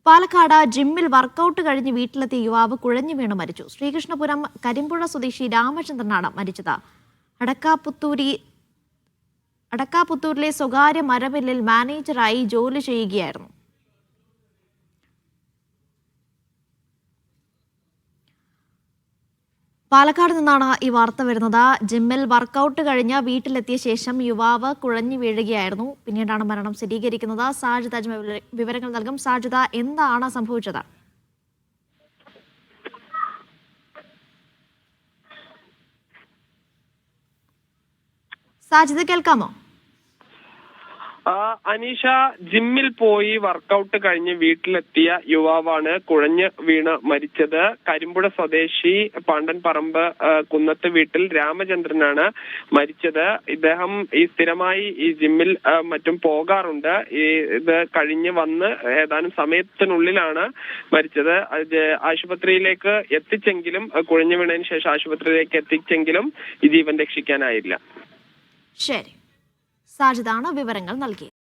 പാലക്കാട് ജിമ്മിൽ വർക്കൌട്ട് കഴിഞ്ഞ് വീട്ടിലെത്തിയ യുവാവ് കുഴഞ്ഞു വീണ് മരിച്ചു. ശ്രീകൃഷ്ണപുരം കരിമ്പുഴ സ്വദേശി രാമചന്ദ്രനാണ് മരിച്ചത്. അടക്കാപുത്തൂരിലെ സ്വകാര്യ മരമില്ലിൽ മാനേജറായി ജോലി ചെയ്യുകയായിരുന്നു. പാലക്കാട് നിന്നാണ് ഈ വാർത്ത വരുന്നത്. ജിമ്മിൽ വർക്കൌട്ട് കഴിഞ്ഞ് വീട്ടിലെത്തിയ ശേഷം യുവാവ് കുഴഞ്ഞു വീഴുകയായിരുന്നു. പിന്നീടാണ് മരണം സ്ഥിരീകരിക്കുന്നത്. സാജിദ വിവരങ്ങൾ നൽകും. സാജിദ, എന്താണ് സംഭവിച്ചത്? സാജിദ, കേൾക്കാമോ? അനീഷ, ജിമ്മിൽ പോയി വർക്കൗട്ട് കഴിഞ്ഞ് വീട്ടിലെത്തിയ യുവാവാണ് കുഴഞ്ഞ് വീണ് മരിച്ചത്. കരിമ്പുഴ സ്വദേശി പാണ്ടൻപറമ്പ് കുന്നത്ത് വീട്ടിൽ രാമചന്ദ്രനാണ് മരിച്ചത്. ഇദ്ദേഹം സ്ഥിരമായി ഈ ജിമ്മിൽ മറ്റും പോകാറുണ്ട്. ഇത് കഴിഞ്ഞ് വന്ന് ഏതാനും സമയത്തിനുള്ളിലാണ് മരിച്ചത്. ആശുപത്രിയിലേക്ക് എത്തിച്ചെങ്കിലും, കുഴഞ്ഞു വീണതിന് ശേഷം ആശുപത്രിയിലേക്ക് എത്തിച്ചെങ്കിലും ഈ ജീവൻ രക്ഷിക്കാനായില്ല. ശരി, സാജിദാണ് വിവരങ്ങൾ നൽകിയത്.